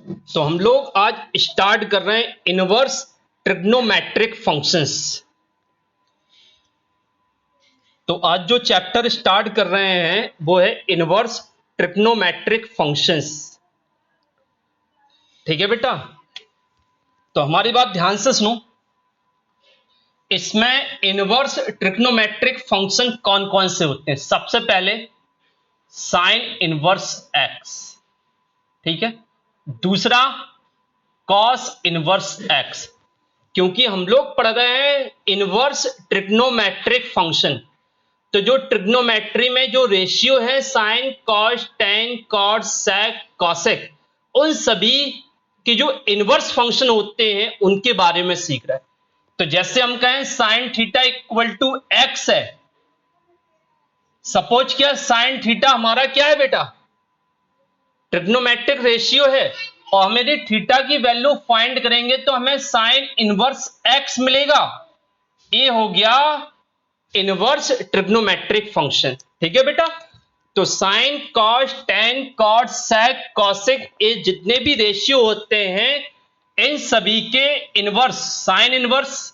तो हम लोग आज स्टार्ट कर रहे हैं इनवर्स ट्रिग्नोमेट्रिक फंक्शंस। तो आज जो चैप्टर स्टार्ट कर रहे हैं वो है इनवर्स ट्रिग्नोमेट्रिक फंक्शंस। ठीक है बेटा, तो हमारी बात ध्यान से सुनो। इसमें इनवर्स ट्रिग्नोमेट्रिक फंक्शन कौन कौन से होते हैं? सबसे पहले साइन इनवर्स एक्स, ठीक है। दूसरा कॉस इनवर्स एक्स, क्योंकि हम लोग पढ़ रहे हैं इनवर्स ट्रिग्नोमेट्रिक फंक्शन। तो जो ट्रिग्नोमेट्री में जो रेशियो है sine cos tan cot sec cosec, उन सभी के जो इनवर्स फंक्शन होते हैं उनके बारे में सीख रहे हैं। तो जैसे हम कहें sine theta equal to x है, सपोज क्या साइन थीटा हमारा क्या है बेटा? ट्रिग्नोमेट्रिक रेशियो है, और हमें यदि थीटा की वैल्यू फाइंड करेंगे तो हमें साइन इनवर्स एक्स मिलेगा। ये हो गया इनवर्स ट्रिग्नोमेट्रिक फंक्शन। ठीक है बेटा, तो sine cos tan cot sec cosec, ये जितने भी रेशियो होते हैं इन सभी के inverse, sine inverse,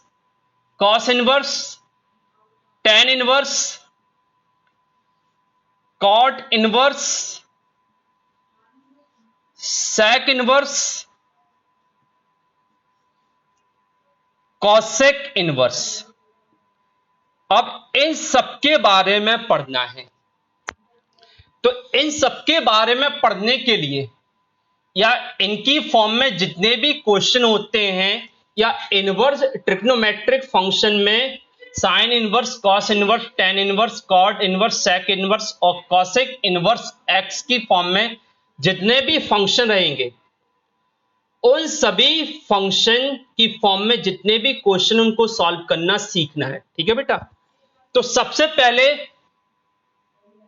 cos inverse, tan inverse, cot inverse, sec inverse, cosec inverse, अब इन सबके बारे में पढ़ना है। तो इन सबके बारे में पढ़ने के लिए या इनकी फॉर्म में जितने भी क्वेश्चन होते हैं या इनवर्स ट्रिग्नोमेट्रिक फंक्शन में sine inverse, cos inverse, tan inverse, cot inverse, sec inverse और कॉसेक इनवर्स एक्स की फॉर्म में जितने भी फंक्शन रहेंगे, उन सभी फंक्शन की फॉर्म में जितने भी क्वेश्चन उनको सॉल्व करना सीखना है। ठीक है बेटा, तो सबसे पहले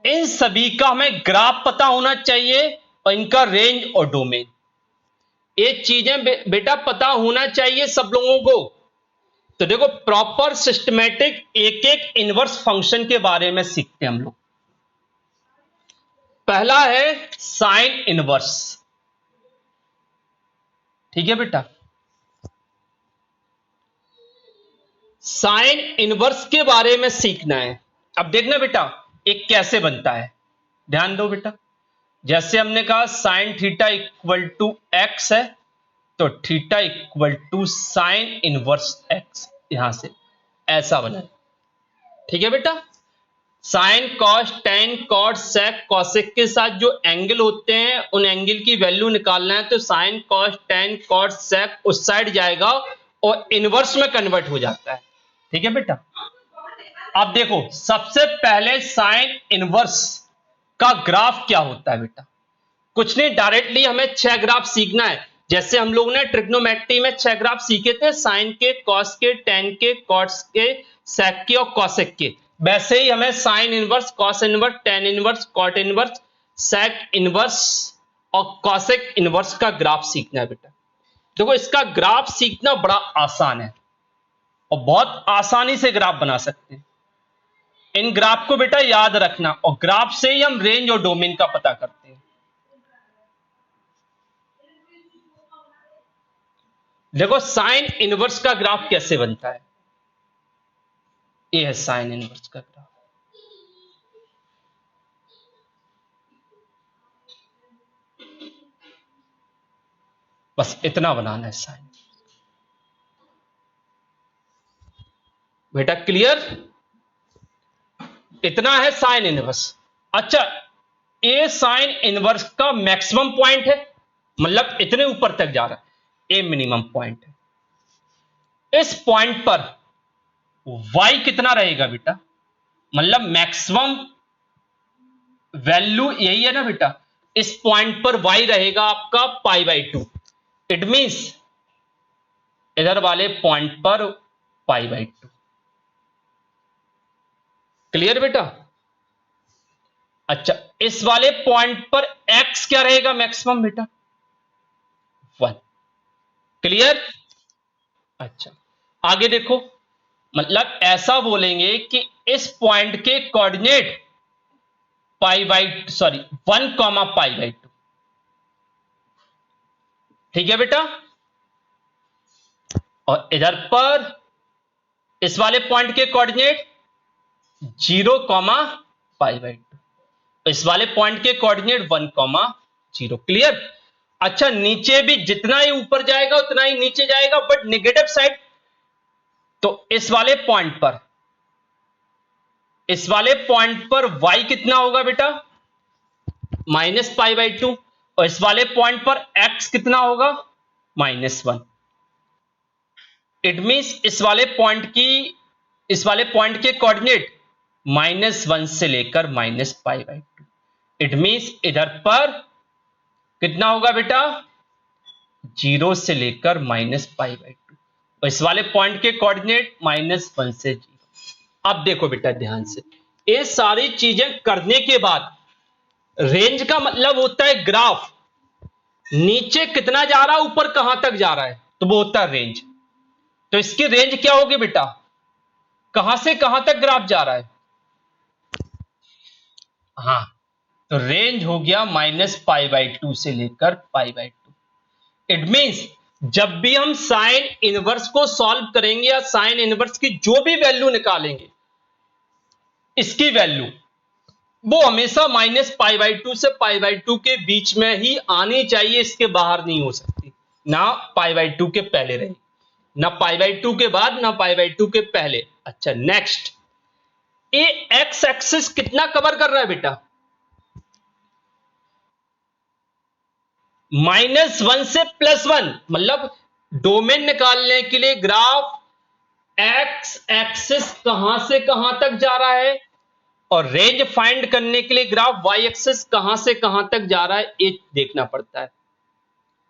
इन सभी का हमें ग्राफ पता होना चाहिए और इनका रेंज और डोमेन, ये चीजें बेटा पता होना चाहिए सब लोगों को। तो देखो प्रॉपर सिस्टमेटिक एक एक इनवर्स फंक्शन के बारे में सीखते हैं हम लोग। पहला है साइन इनवर्स। ठीक है बेटा, साइन इनवर्स के बारे में सीखना है। अब देखना बेटा एक कैसे बनता है, ध्यान दो बेटा। जैसे हमने कहा sine theta equal to x है, तो theta equal to sine inverse x, यहां से ऐसा बना। ठीक है बेटा, sine cos tan cot sec cosec के साथ जो एंगल होते हैं उन एंगल की वैल्यू निकालना है। तो sine cos tan cot sec उस साइड जाएगा और इनवर्स में कन्वर्ट हो जाता है। ठीक है बेटा, अब देखो सबसे पहले साइन इनवर्स का ग्राफ क्या होता है बेटा? कुछ नहीं, डायरेक्टली हमें 6 ग्राफ सीखना है। जैसे हम लोग ने ट्रिग्नोमेट्री में 6 ग्राफ सीखे थे, साइन के, कॉस के, टेन के, कॉट्स के, सेक के और कॉसेक के, वैसे ही हमें sine inverse, cos inverse, tan inverse, cot inverse, sec inverse और कॉसेक इनवर्स का ग्राफ सीखना है बेटा। देखो इसका ग्राफ सीखना बड़ा आसान है और बहुत आसानी से ग्राफ बना सकते हैं। इन ग्राफ को बेटा याद रखना, और ग्राफ से ही हम रेंज और डोमेन का पता करते हैं। देखो साइन इनवर्स का ग्राफ कैसे बनता है, ये है साइन इनवर्स का ग्राफ। बस इतना बनाना है साइन। बेटा क्लियर, इतना है साइन इनवर्स। अच्छा, ए साइन इनवर्स का मैक्सिमम पॉइंट है, मतलब इतने ऊपर तक जा रहा है, ए मिनिमम पॉइंट है। इस पॉइंट पर y कितना रहेगा बेटा? मतलब मैक्सिमम वैल्यू यही है ना बेटा, इस पॉइंट पर y रहेगा आपका π/2। इट मींस इधर वाले पॉइंट पर π/2। क्लियर बेटा? अच्छा, इस वाले पॉइंट पर x क्या रहेगा मैक्सिमम बेटा? 1। क्लियर? अच्छा, आगे देखो, मतलब ऐसा बोलेंगे कि इस पॉइंट के कोऑर्डिनेट 1, π/2, ठीक है बेटा। और इधर पर इस वाले पॉइंट के कोऑर्डिनेट 0,π/2, इस वाले पॉइंट के कोऑर्डिनेट 1,0। क्लियर। अच्छा, नीचे भी जितना ही ऊपर जाएगा उतना ही नीचे जाएगा, बट नेगेटिव साइड। तो इस वाले पॉइंट पर y कितना होगा बेटा? -π/2। और इस वाले पॉइंट पर x कितना होगा? -1। इट मींस इस वाले पॉइंट के कोऑर्डिनेट -1 से लेकर -π/2। इट मींस इधर पर कितना होगा बेटा? 0 से लेकर -π/2। और इस वाले पॉइंट के कोऑर्डिनेट -1 से 0। अब देखो बेटा ध्यान से, ये सारी चीजें करने के बाद रेंज का मतलब होता है ग्राफ, नीचे कितना जा रहा है, ऊपर कहां तक जा रहा है, तो वो होता है रेंज। तो इसकी रेंज क्या होगी बेटा? कहां से कहां तक ग्राफ जा रहा है? हाँ, तो रेंज हो गया -π/2 से लेकर π/2। इट मींस जब भी हम साइन इनवर्स को सॉल्व करेंगे या साइन इनवर्स की जो भी वैल्यू निकालेंगे, इसकी वैल्यू वो हमेशा -π/2 से π/2 के बीच में ही आनी चाहिए, इसके बाहर नहीं हो सकती। ना π/2 के पहले रही, ना π/2 के बाद, ना π/2 के पहले। अच्छा, नेक्स्ट, ये एक्स एक्सिस कितना कवर कर रहा है बेटा? -1 से +1, मतलब डोमेन निकालने के लिए ग्राफ एक्स एक्सिस कहां से कहां तक जा रहा है और रेंज फाइंड करने के लिए ग्राफ वाई एक्सिस कहां से कहां तक जा रहा है, ये देखना पड़ता है।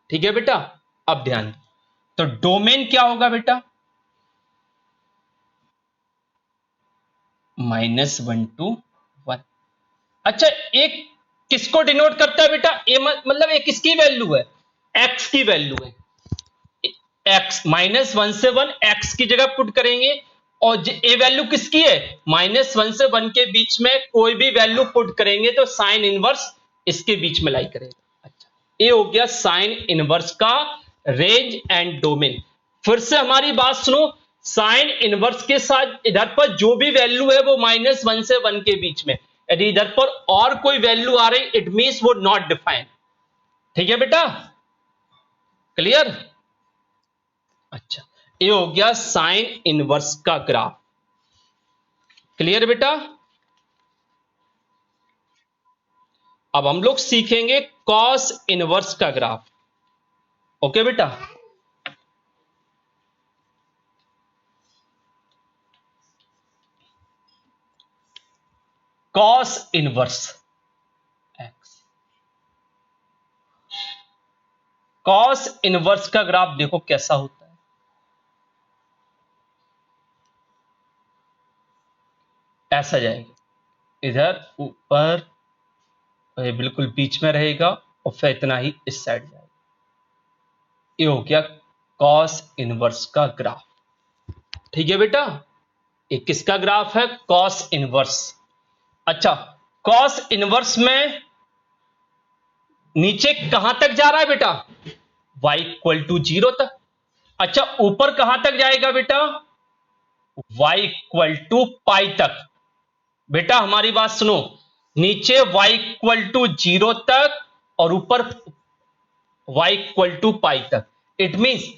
ठीक है बेटा। अब ध्यान, तो डोमेन क्या होगा बेटा? -1 to 1। अच्छा, एक किसको डिनोट करता है बेटा? ये मतलब एक किसकी वैल्यू है? एक्स की वैल्यू है। एक्स -1 से 1 एक्स की जगह पुट करेंगे, और ये वैल्यू किसकी है? -1 से 1 के बीच में कोई भी वैल्यू पुट करेंगे तो साइन इनवर्स इसके बीच में लाई करेगा। अच्छा, ये हो गया साइन इनवर्स का रेंज एंड डोमेन। फिर से हमारी बात सुनो, साइन इनवर्स के साथ इधर पर जो भी वैल्यू है वो -1 से 1 के बीच में, यदि इधर पर और कोई वैल्यू आ रही, इट मींस वो नॉट डिफाइंड। ठीक है बेटा, क्लियर। अच्छा, ये हो गया साइन इनवर्स का ग्राफ। क्लियर बेटा। अब हम लोग सीखेंगे कॉस इनवर्स का ग्राफ। ओके बेटा। Cos inverse x, cos inverse का ग्राफ देखो कैसा होता है। ऐसा जाएगा, इधर ऊपर ये बिल्कुल बीच में रहेगा और फिर इतना ही इस साइड जाएगा। ये हो गया कॉस इनवर्स का ग्राफ। ठीक है बेटा, ये किसका ग्राफ है? Cos inverse. अच्छा, कॉस इनवर्स में नीचे कहां तक जा रहा है बेटा? y = 0 तक। अच्छा, ऊपर कहां तक जाएगा बेटा? y = π तक। बेटा हमारी बात सुनो, नीचे y = 0 तक और ऊपर y = π तक। इट मींस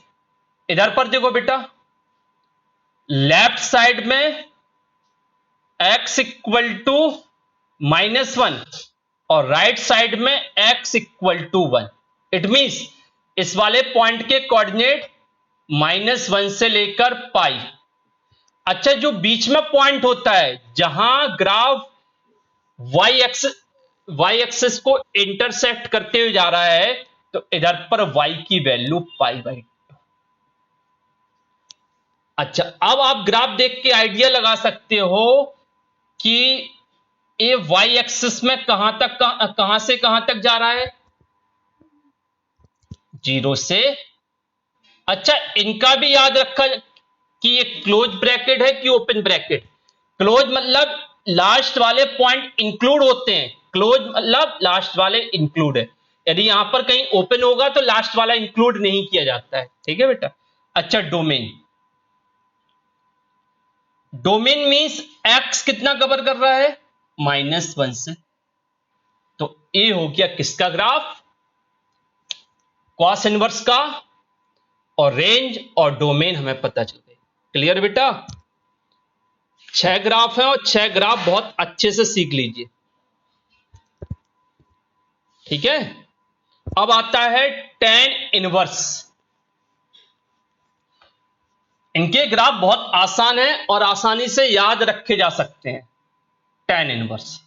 इधर पर देखो बेटा, लेफ्ट साइड में x = -1 और राइट साइड में x = 1। इट मींस इस वाले पॉइंट के कोऑर्डिनेट -1 से लेकर π। अच्छा, जो बीच में पॉइंट होता है जहां ग्राफ y एक्सिस को इंटरसेक्ट करते हुए जा रहा है, तो इधर पर y की वैल्यू π/2। अच्छा, अब आप ग्राफ देख के आइडिया लगा सकते हो कि ये y एक्सिस में कहां से कहां तक जा रहा है? 0 से। अच्छा, इनका भी याद रखा कि ये क्लोज ब्रैकेट है कि ओपन ब्रैकेट। क्लोज मतलब लास्ट वाले पॉइंट इंक्लूड होते हैं, क्लोज मतलब लास्ट वाले इंक्लूड है। यदि यहां पर कहीं ओपन होगा तो लास्ट वाला इंक्लूड नहीं किया जाता है, ठीक है बेटा। अच्छा, डोमेन, डोमेन मीन्स एक्स कितना कवर कर रहा है, -1 से। तो ये हो गया किसका ग्राफ, कॉस इनवर्स का, और रेंज और डोमेन हमें पता चल गई। क्लियर बेटा, 6 ग्राफ है और 6 ग्राफ बहुत अच्छे से सीख लीजिए, ठीक है। अब आता है टेन इनवर्स। इनके ग्राफ बहुत आसान है और आसानी से याद रखे जा सकते हैं। Tan inverse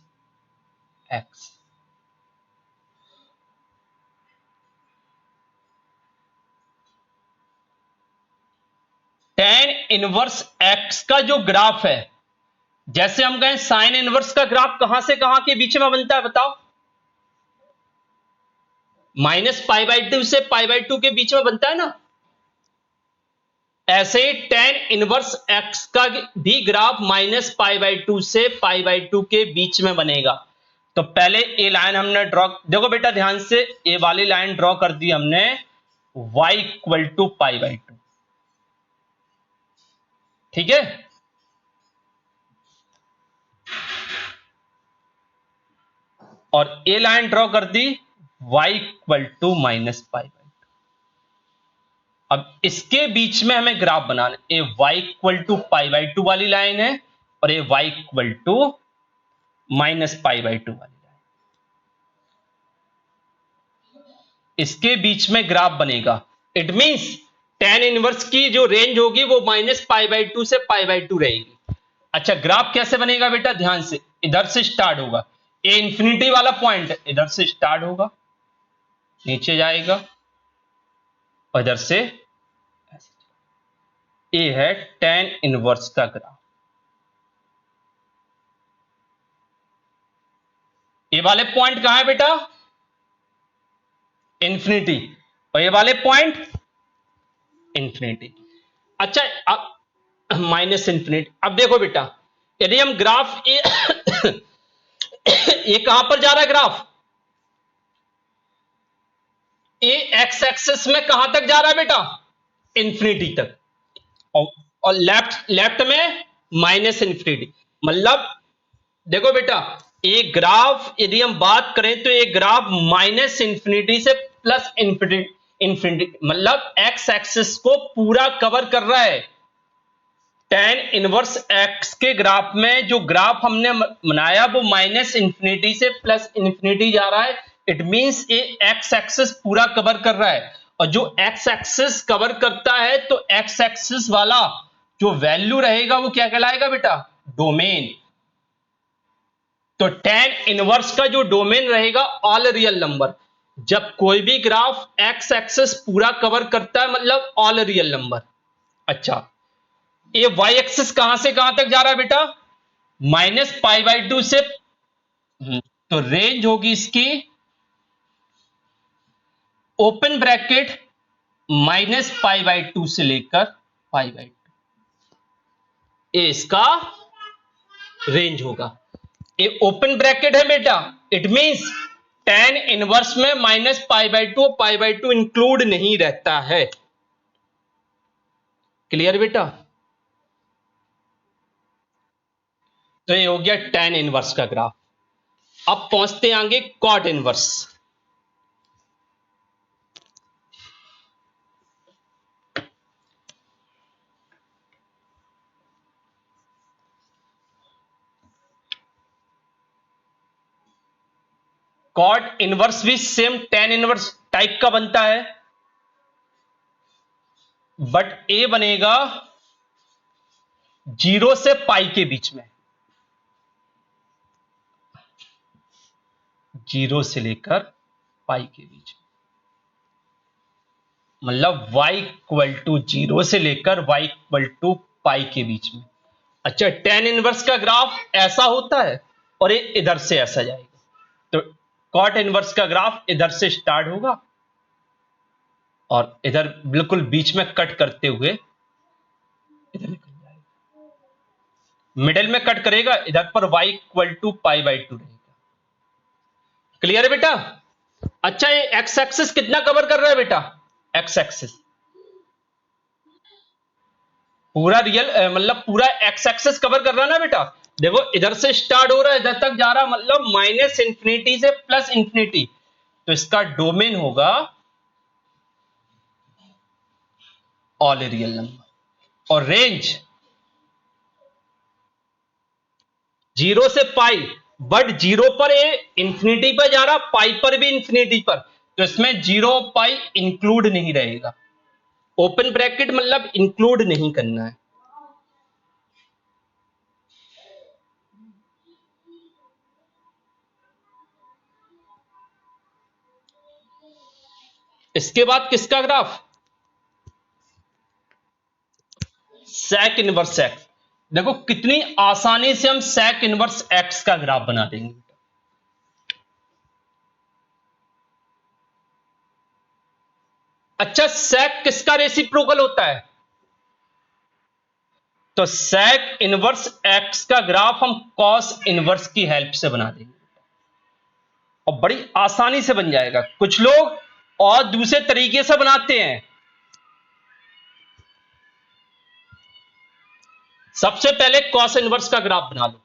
x, tan inverse x का जो ग्राफ है, जैसे हम कहें साइन इनवर्स का ग्राफ कहां से कहां के बीच में बनता है बताओ, -π/2 से π/2 के बीच में बनता है ना। ऐसे ही टेन इनवर्स एक्स का भी ग्राफ -π/2 से π/2 के बीच में बनेगा। तो पहले ये लाइन हमने ड्रॉ, देखो बेटा ध्यान से, ये वाली लाइन ड्रॉ कर दी हमने y = π/2, ठीक है। और ये लाइन ड्रॉ कर दी y = -π/2। अब इसके बीच में हमें ग्राफ बनाना, ये y = π/2 वाली लाइन है और ये y = -π/2 वाली लाइन, इसके बीच में ग्राफ बनेगा। इट मींस टेन इनवर्स की जो रेंज होगी वो -π/2 से π/2 रहेगी। अच्छा, ग्राफ कैसे बनेगा बेटा, ध्यान से, इधर से स्टार्ट होगा, ये इंफिनिटी वाला पॉइंट इधर से स्टार्ट होगा, नीचे जाएगा और इधर से, ये है टेन इनवर्स का ग्राफ। ये वाले पॉइंट कहां है बेटा, इंफिनिटी, और ये वाले पॉइंट इंफिनिटी। अच्छा, अब माइनस इंफिनिटी। अब देखो बेटा, यदि हम ग्राफ ये कहां पर जा रहा है ग्राफ, ये एक्स एक्सिस में कहां तक जा रहा है बेटा, इंफिनिटी तक, और लेफ्ट में माइनस इंफिनिटी। मतलब देखो बेटा, ये ग्राफ यदि हम बात करें तो ये ग्राफ माइनस इंफिनिटी से प्लस इंफिनिटी, मतलब एक्स एक्सिस को पूरा कवर कर रहा है। टेन इनवर्स एक्स के ग्राफ में जो ग्राफ हमने बनाया वो माइनस इंफिनिटी से प्लस इंफिनिटी जा रहा है। इट मींस ये एक्स एक्सिस पूरा कवर कर रहा है, और जो एक्स एक्सिस कवर करता है तो एक्स एक्सिस वाला जो वैल्यू रहेगा वो क्या कहलाएगा बेटा, डोमेन। तो टेन इनवर्स का जो डोमेन रहेगा ऑल रियल नंबर। जब कोई भी ग्राफ एक्स एक्सिस पूरा कवर करता है मतलब ऑल रियल नंबर। अच्छा, ये वाई एक्सिस कहां से कहां तक जा रहा है बेटा, -π/2 से, तो रेंज होगी इसकी ओपन ब्रैकेट -π/2 से लेकर π/2, ये इसका रेंज होगा। ये ओपन ब्रैकेट है बेटा, इट मींस टेन इनवर्स में -π/2 और π/2 इंक्लूड नहीं रहता है। क्लियर बेटा, तो ये हो गया टेन इनवर्स का ग्राफ। अब पहुंचते हैं आगे कॉट इनवर्स। कॉट इनवर्स भी सेम टेन इनवर्स टाइप का बनता है, बट ए बनेगा 0 से पाई के बीच में, 0 से लेकर पाई के बीच में, मतलब y = 0 से लेकर y = पाई के बीच में। अच्छा, टेन इनवर्स का ग्राफ ऐसा होता है और ये इधर से ऐसा जाएगा। तो कॉट इनवर्स का ग्राफ इधर से स्टार्ट होगा और इधर बिल्कुल बीच में कट करते हुए इधर निकल जाएगा, मिडिल में कट करेगा, इधर पर y = π/2 रहेगा। क्लियर है बेटा, अच्छा, ये एक्स एक्सिस कितना कवर कर रहा है बेटा? एक्स एक्सिस पूरा रियल मतलब पूरा एक्स एक्सिस कवर कर रहा है ना बेटा। देखो इधर से स्टार्ट हो रहा है, इधर तक जा रहा, मतलब माइनस इंफिनिटी से प्लस इंफिनिटी, तो इसका डोमेन होगा ऑल रियल नंबर। और रेंज जीरो से पाई, बट जीरो पर ये इंफिनिटी पर जा रहा, पाई पर भी इंफिनिटी पर, तो इसमें जीरो पाई इंक्लूड नहीं रहेगा। ओपन ब्रैकेट मतलब इंक्लूड नहीं करना है। इसके बाद किसका ग्राफ? sec inverse x. देखो कितनी आसानी से हम sec इनवर्स एक्स का ग्राफ बना देंगे। अच्छा, sec किसका रेसिप्रोकल होता है? तो sec इनवर्स एक्स का ग्राफ हम cos इनवर्स की हेल्प से बना देंगे और बड़ी आसानी से बन जाएगा। कुछ लोग और दूसरे तरीके से बनाते हैं। सबसे पहले cos इनवर्स का ग्राफ बना लो,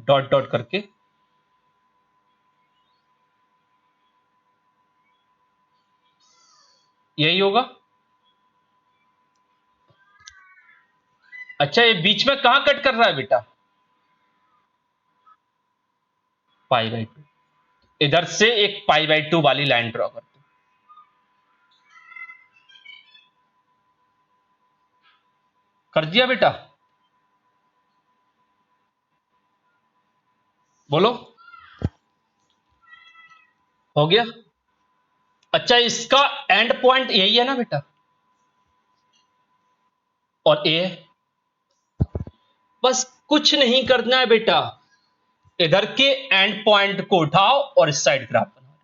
डॉट डॉट करके। यही होगा। अच्छा, ये बीच में कहां कट कर रहा है बेटा? Pi by two. इधर से एक पाई बाई टू वाली लाइन ड्रॉ कर दो। कर दिया बेटा? बोलो, हो गया? अच्छा, इसका एंड पॉइंट यही है ना बेटा, और ए है। बस कुछ नहीं करना है बेटा, इधर के एंड पॉइंट को उठाओ और इस साइड ग्राफ बनाओ,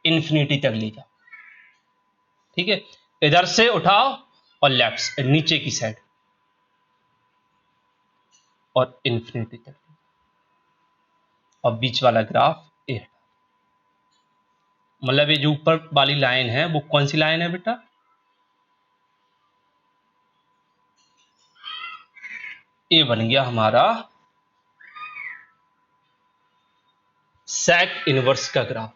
इंफिनिटी तक ले जाओ। ठीक है, इधर से उठाओ और लेफ्ट नीचे की साइड और इंफिनिटी तक, और बीच वाला ग्राफ ए। मतलब ये जो ऊपर वाली लाइन है वो कौन सी लाइन है बेटा? ये बन गया हमारा sec इनवर्स का ग्राफ।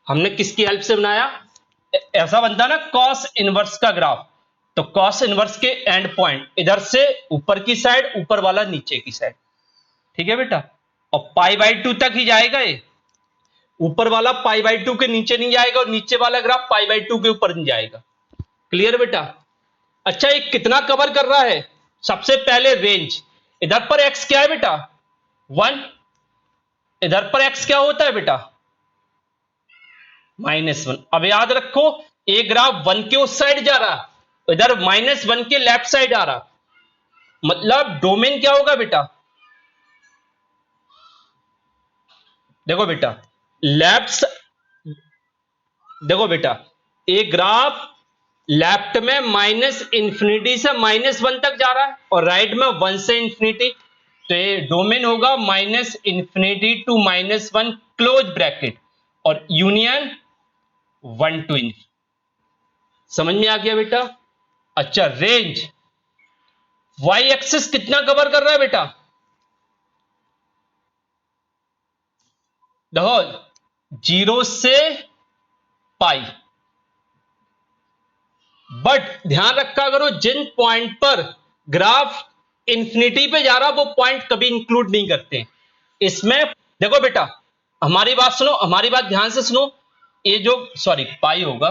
हमने किसकी हेल्प से बनाया? ऐसा बनता ना cos इनवर्स का ग्राफ, तो cos इनवर्स के एंड पॉइंट इधर से ऊपर की साइड, ऊपर वाला नीचे की साइड। ठीक है बेटा, और पाई बाई टू तक ही जाएगा ये। ऊपर वाला पाई बाई टू के नीचे नहीं जाएगा और नीचे वाला ग्राफ पाई बाई टू के ऊपर नहीं जाएगा। क्लियर बेटा? अच्छा, ये कितना कवर कर रहा है? सबसे पहले रेंज। इधर पर एक्स क्या है बेटा? वन। इधर पर एक्स क्या होता है बेटा? -1। अब याद रखो, ए ग्राफ वन के उस साइड जा रहा, इधर -1 के लेफ्ट साइड आ रहा, मतलब डोमेन क्या होगा बेटा? देखो बेटा, लेफ्ट, देखो बेटा, ए ग्राफ लेफ्ट में माइनस इंफिनिटी से -1 तक जा रहा है और राइट में 1 से इंफिनिटी, तो ये डोमेन होगा -इंफिनिटी टू -1 क्लोज ब्रैकेट और यूनियन 1 टू इंफिनिटी। समझ में आ गया बेटा? अच्छा, रेंज वाई एक्सिस कितना कवर कर रहा है बेटा? देखो, जीरो से पाई, बट ध्यान रखा करो जिन पॉइंट पर ग्राफ इंफिनिटी पे जा रहा वो पॉइंट कभी इंक्लूड नहीं करते इसमें। देखो बेटा, हमारी बात सुनो, हमारी बात ध्यान से सुनो। ये जो सॉरी पाई होगा,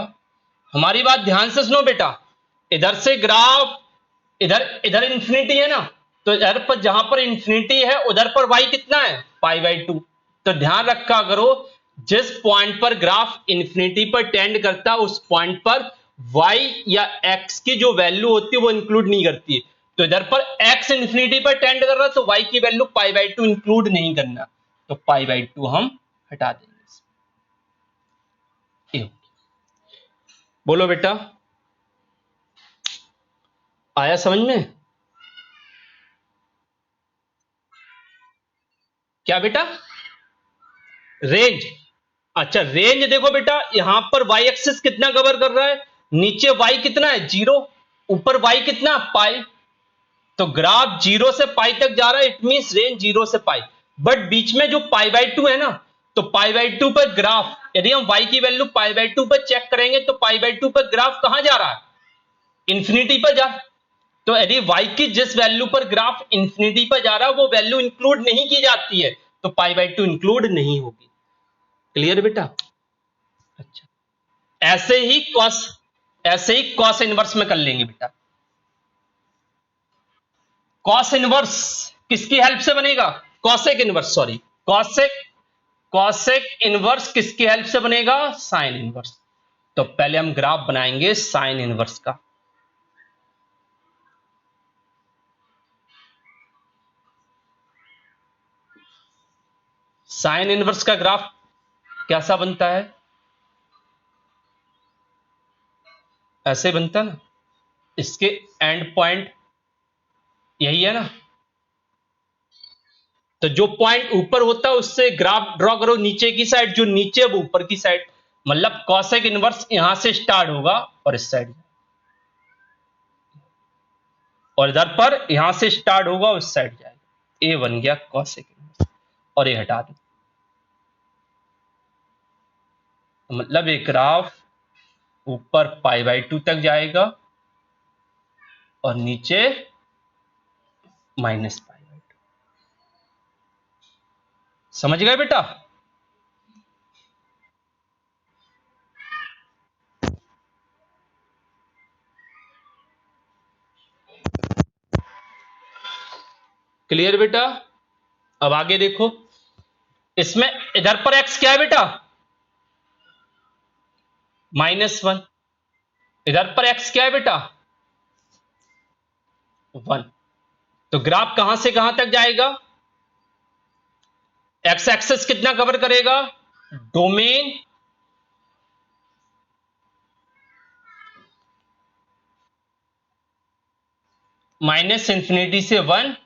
हमारी बात ध्यान से सुनो बेटा। इधर से ग्राफ, इधर इधर इंफिनिटी है ना, तो इधर पर जहां पर इंफिनिटी है उधर पर वाई कितना है? Pi by two. तो ध्यान रखा करो, जिस पॉइंट पर ग्राफ इंफिनिटी पर टेंड करता है उस पॉइंट पर वाई या एक्स की जो वैल्यू होती है वो इंक्लूड नहीं करती है। तो इधर पर एक्स इंफिनिटी पर टेंड कर रहा है तो वाई की value pi by two include नहीं करना, तो पाई बाई टू हम हटा देंगे। बोलो बेटा, आया समझ में? क्या बेटा? रेंज, अच्छा रेंज देखो बेटा, यहां पर वाई एक्सिस कितना कवर कर रहा है, नीचे वाई कितना है 0, ऊपर वाई कितना पाई, तो ग्राफ 0 से पाई तक जा रहा है, इट मींस रेंज 0 से पाई। बट बीच में जो पाई बाई 2 है ना, तो पाई बाई 2 पर ग्राफ, यदि हम y की वैल्यू पाई बाई 2 पर चेक करेंगे तो पाई बाई 2 पर ग्राफ कहां जा रहा है, इंफिनिटी पर जा। तो यदि y की जिस वैल्यू पर ग्राफ इंफिनिटी पर जा रहा है वो वैल्यू इंक्लूड नहीं की जाती है, तो पाई बाई 2 इंक्लूड नहीं होगी। क्लियर बेटा? अच्छा, ऐसे ही कॉस इनवर्स में कर लेंगे बेटा। कॉस इनवर्स किसकी हेल्प से बनेगा, cosec inverse, sorry cosec, cosec inverse किसकी हेल्प से बनेगा, साइन इनवर्स। तो पहले हम ग्राफ बनाएंगे साइन इनवर्स का। साइन इनवर्स का ग्राफ कैसा बनता है, ऐसे बनता है ना, इसके एंड पॉइंट यही है ना, तो जो पॉइंट ऊपर होता है उससे ग्राफ ड्रॉ करो नीचे की साइड, जो नीचे वो ऊपर की साइड, मतलब कॉसेक इनवर्स यहां से स्टार्ट होगा और इस साइड, और इधर पर यहां से स्टार्ट होगा उस साइड जाएगा, ए बन गया कॉसेक इनवर्स, और ये हटा दें। तो मतलब एक ग्राफ ऊपर पाई बाई 2 तक जाएगा और नीचे माइनस पाई बाई 2। समझ गए बेटा? क्लियर बेटा? अब आगे देखो, इसमें इधर पर x क्या है बेटा, -1, इधर पर x क्या है बेटा 1। तो ग्राफ कहां से कहां तक जाएगा, x एक्सेस कितना कवर करेगा, डोमेन माइनस इंफिनिटी से 1,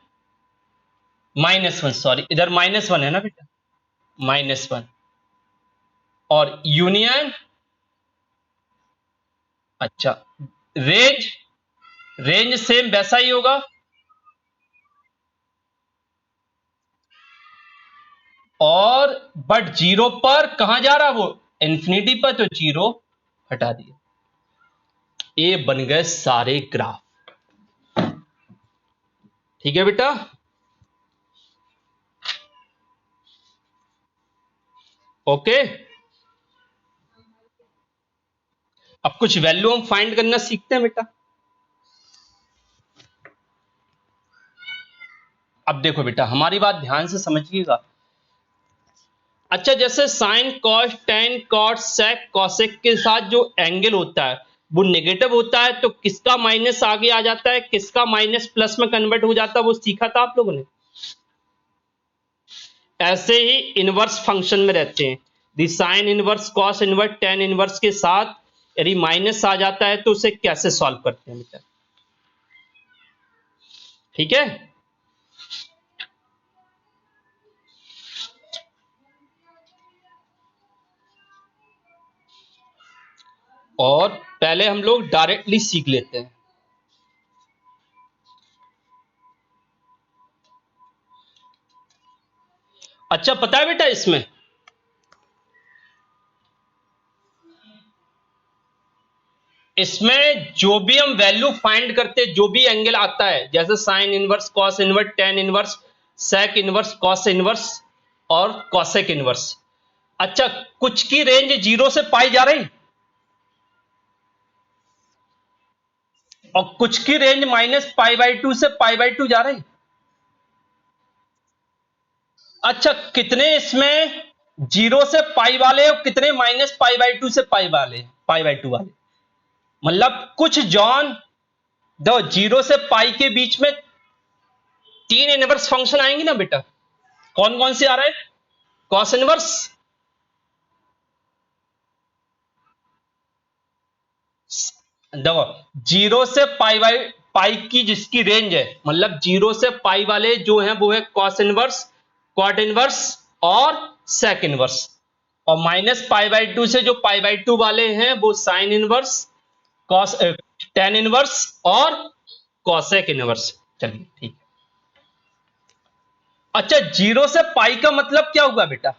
-1, सॉरी इधर -1 है ना बेटा, -1, और यूनियन, अच्छा रेंज, रेंज सेम वैसा ही होगा, और बट 0 पर कहां जा रहा वो, इंफिनिटी पर, तो 0 हटा दिया। ये बन गए सारे ग्राफ। ठीक है बेटा? ओके, अब कुछ वैल्यू हम फाइंड करना सीखते हैं बेटा। अब देखो बेटा, हमारी बात ध्यान से समझिएगा। अच्छा, जैसे sine cos tan cot sec cosec के साथ जो एंगल होता है वो नेगेटिव होता है, तो किसका माइनस आगे आ जाता है, किसका माइनस प्लस में कन्वर्ट हो जाता है, वो सीखा था आप लोगों ने। ऐसे ही इनवर्स फंक्शन में रहते हैं, the sine inverse cos inverse tan inverse के साथ यदि माइनस आ जाता है तो उसे कैसे सॉल्व करते हैं बेटा, ठीक है? और पहले हम लोग डायरेक्टली सीख लेते हैं। अच्छा, पता है बेटा, इसमें जो भी हम वैल्यू फाइंड करते हैं, जो भी एंगल आता है, जैसे sine inverse cos inverse tan inverse sec inverse cos inverse और कॉसेक इनवर्स, अच्छा कुछ की रेंज 0 से पाई जा रही और कुछ की रेंज माइनस पाई बाई 2 से पाई बाई 2 जा रही। अच्छा, कितने इसमें 0 से पाई वाले और कितने माइनस पाई बाई 2 से पाई वाले, पाई बाई 2 वाले, मतलब कुछ जॉन दो 0 से पाई के बीच में 3 इनवर्स फंक्शन आएंगे ना बेटा, कौन कौन से आ रहा है, कॉस इनवर्स, देखो 0 से पाई बाई पाई की जिसकी रेंज है, मतलब 0 से पाई वाले जो हैं वो है कॉस इनवर्स, कॉट इनवर्स और सेक इनवर्स, और माइनस पाई बाई टू से जो पाई बाई टू वाले हैं वो sign inverse, cos tan inverse और कॉसेक इनवर्स। चलिए ठीक है। अच्छा, जीरो से पाई का मतलब क्या हुआ बेटा?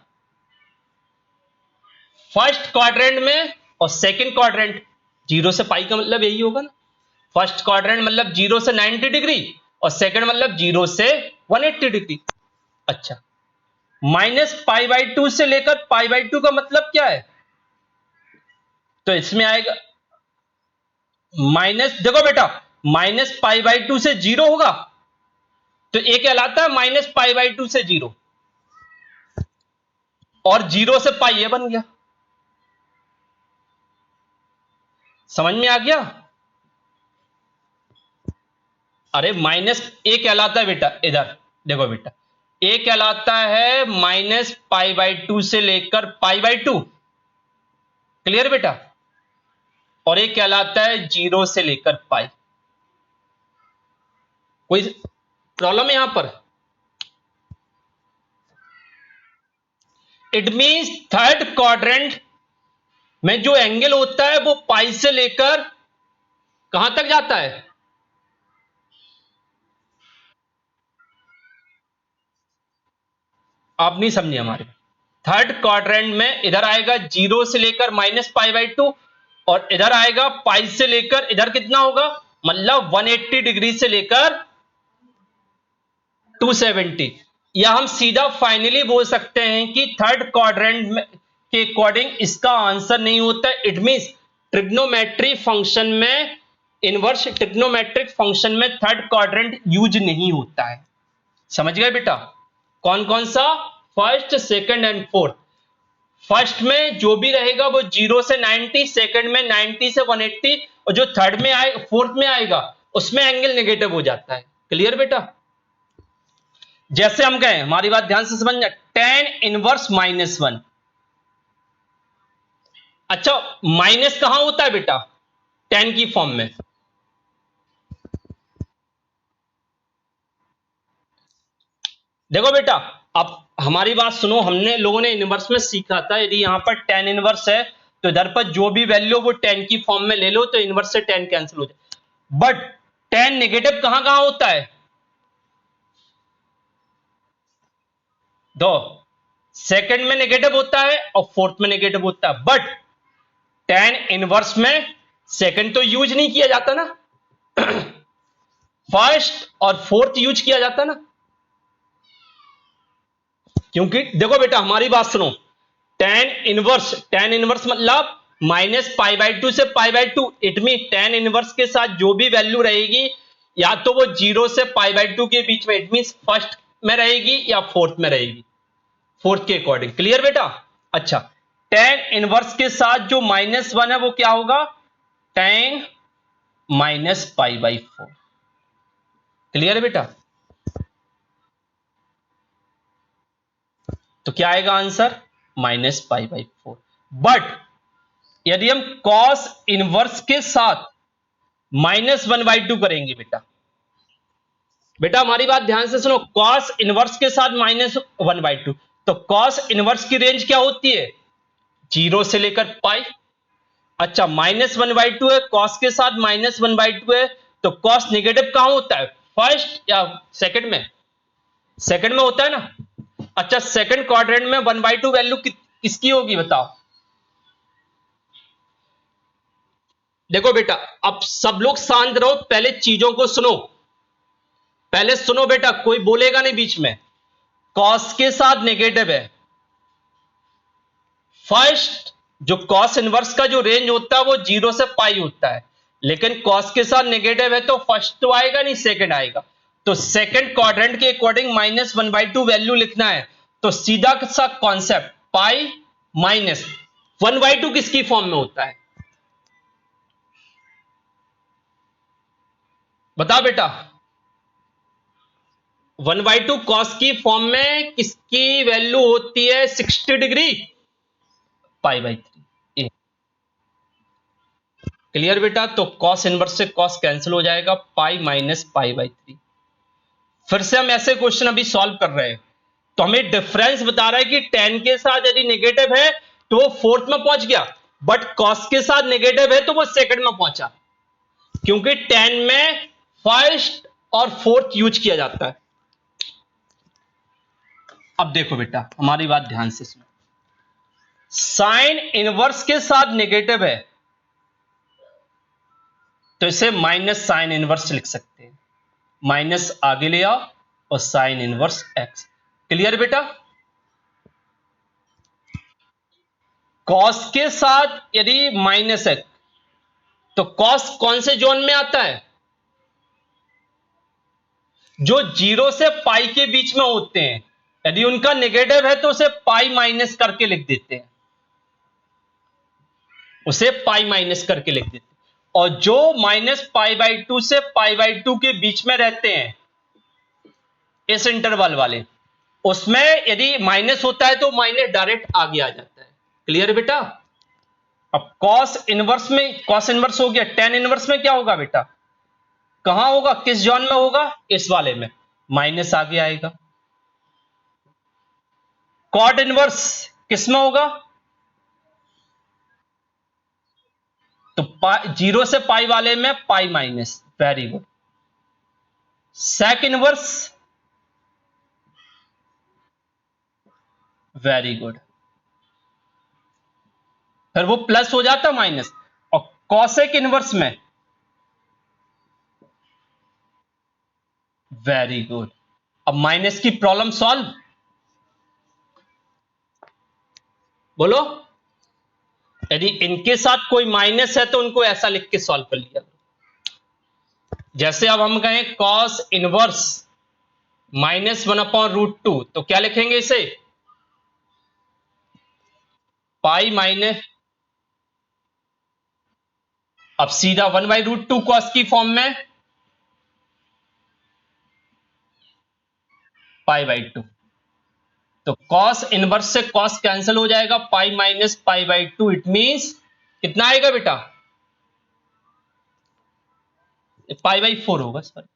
फर्स्ट क्वाड्रेंट में और सेकंड क्वाड्रेंट, जीरो से पाई का मतलब यही होगा ना। फर्स्ट क्वाड्रेंट मतलब जीरो से 90 डिग्री और सेकंड मतलब जीरो से 180 डिग्री। अच्छा, माइनस पाई बाई टू से लेकर पाई बाई टू का मतलब क्या है? तो इसमें आएगा माइनस, देखो बेटा, माइनस पाई बाई टू से जीरो होगा तो ये कहलाता है माइनस पाई बाई टू से जीरो, और जीरो से पाई ये बन गया। समझ में आ गया? अरे माइनस ए कहलाता है बेटा, इधर देखो बेटा, ए कहलाता है माइनस पाई बाई टू से लेकर पाई बाई टू। क्लियर बेटा? और ये कहलाता है जीरो से लेकर पाई। कोई प्रॉब्लम है यहां पर? इट मींस थर्ड क्वाड्रेंट में जो एंगल होता है वो पाई से लेकर कहां तक जाता है? आप नहीं समझे हमारे। थर्ड क्वाड्रेंट में इधर आएगा जीरो से लेकर माइनस पाई बाई टू, और इधर आएगा पाई से लेकर इधर कितना होगा, मतलब 180 डिग्री से लेकर 270। या हम सीधा फाइनली बोल सकते हैं कि थर्ड क्वाड्रेंट के अकॉर्डिंग इसका आंसर नहीं होता है। इट मींस ट्रिग्नोमेट्री फंक्शन में, इनवर्स ट्रिग्नोमेट्रिक फंक्शन में थर्ड क्वाड्रेंट यूज नहीं होता है। समझ गए बेटा? कौन कौन सा? First, second and fourth. First में जो भी रहेगा वो जीरो से 90, सेकंड में 90 से 180, और जो थर्ड में आए, फोर्थ में आएगा उसमें एंगल नेगेटिव हो जाता है। क्लियर बेटा? जैसे हम कहें, हमारी बात ध्यान से समझना, टेन इनवर्स माइनस वन। अच्छा, माइनस कहां होता है बेटा? टेन की फॉर्म में। देखो बेटा, अब हमारी बात सुनो, हमने लोगों ने इनवर्स में सीखा था, यदि यहां पर टेन इनवर्स है तो इधर पर जो भी वैल्यू वो टेन की फॉर्म में ले लो तो इनवर्स से टेन कैंसिल हो जाए। बट टेन नेगेटिव कहां कहां होता है? दो, सेकंड में नेगेटिव होता है और फोर्थ में नेगेटिव होता है। बट टेन इनवर्स में सेकंड तो यूज नहीं किया जाता ना, फर्स्ट और फोर्थ यूज किया जाता ना। क्योंकि देखो बेटा, हमारी बात सुनो, टेन इनवर्स मतलब माइनस पाई बाई टू से pi by two. It mean ten inverse के साथ जो भी वैल्यू रहेगी या तो वो जीरो से पाई बाई टू के बीच में, इट मीन फर्स्ट में रहेगी या फोर्थ में रहेगी, फोर्थ के अकॉर्डिंग। क्लियर बेटा? अच्छा, टेन इनवर्स के साथ जो माइनस वन है वो क्या होगा? Ten minus pi by four. Clear बेटा? तो क्या आएगा answer? Minus pi by four. But यदि हम कॉस इनवर्स के साथ माइनस वन बाई टू करेंगे बेटा, बेटा हमारी बात ध्यान से सुनो, कॉस इनवर्स के साथ माइनस वन बाई टू, तो कॉस इनवर्स की रेंज क्या होती है? जीरो से लेकर पाई। अच्छा, माइनस वन बाई टू है, कॉस के साथ माइनस वन बाई टू है, तो कॉस नेगेटिव कहां होता है? फर्स्ट या सेकंड में? सेकंड में होता है ना। अच्छा, सेकंड क्वाड्रेंट में वन बाई टू वैल्यू किसकी होगी बताओ? देखो बेटा, अब सब लोग शांत रहो, पहले चीजों को सुनो, पहले सुनो बेटा, कोई बोलेगा नहीं बीच में। कॉस के साथ नेगेटिव है, फर्स्ट जो कॉस इनवर्स का जो रेंज होता है वो जीरो से पाई होता है, लेकिन कॉस के साथ नेगेटिव है तो फर्स्ट तो आएगा नहीं, सेकंड आएगा। तो सेकंड क्वाड्रेंट के according minus one by two value लिखना है, तो सीधा सा concept, pi minus one by two किसकी फॉर्म में होता है? बताओ बेटा, वन बाई टू कॉस की फॉर्म में किसकी वैल्यू होती है? 60 degree, pi by three. Clear बेटा? तो कॉस इनवर्स से कॉस कैंसिल हो जाएगा, pi minus pi by three. फिर से हम ऐसे क्वेश्चन अभी सॉल्व कर रहे हैं, तो हमें डिफरेंस बता रहा है कि tan के साथ यदि नेगेटिव है तो वो फोर्थ में पहुंच गया, बट cos के साथ नेगेटिव है तो वो सेकंड में पहुंचा, क्योंकि tan में फर्स्ट और फोर्थ यूज किया जाता है। अब देखो बेटा, हमारी बात ध्यान से सुनो। साइन इनवर्स के साथ नेगेटिव है तो इसे माइनस साइन इनवर्स लिख सकते हैं, माइनस आगे ले आओ और साइन इनवर्स एक्स। क्लियर बेटा? कॉस के साथ यदि माइनस है तो कॉस कौन से जोन में आता है? जो 0 से पाई के बीच में होते हैं। यदि उनका नेगेटिव है तो उसे पाई माइनस करके लिख देते हैं, उसे पाई माइनस करके लिख देते हैं। और जो -π/2 से π/2 के बीच में रहते हैं, इस इंटरवल वाले, उसमें यदि माइनस होता है तो माइनस डायरेक्ट आगे आ जाता है। क्लियर बेटा? अब कॉस इनवर्स में, कॉस इनवर्स हो गया, टेन इनवर्स में क्या होगा बेटा? कहां होगा, किस जॉन में होगा? इस वाले में, माइनस आगे आएगा। कॉट इनवर्स किस में होगा? तो 0 से पाई वाले में pi minus. Very good. Sec inverse, very good, फिर वो प्लस हो जाता माइनस। और कॉसेक इनवर्स में, वेरी गुड। अब माइनस की प्रॉब्लम सॉल्व, बोलो। यदि इनके साथ कोई माइनस है तो उनको ऐसा लिख के सॉल्व कर लिया। जैसे अब हम कहें कॉस इनवर्स -1/√2, तो क्या लिखेंगे इसे? पाई माइनस, अब सीधा 1/√2 कॉस की फॉर्म में π/2। तो कॉस इनवर्स से कॉस कैंसिल हो जाएगा, पाई माइनस π/2। इट मींस कितना आएगा बेटा? π/4 होगा, सॉरी,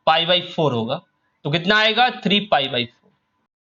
π/4 होगा। तो कितना आएगा? 3π/4।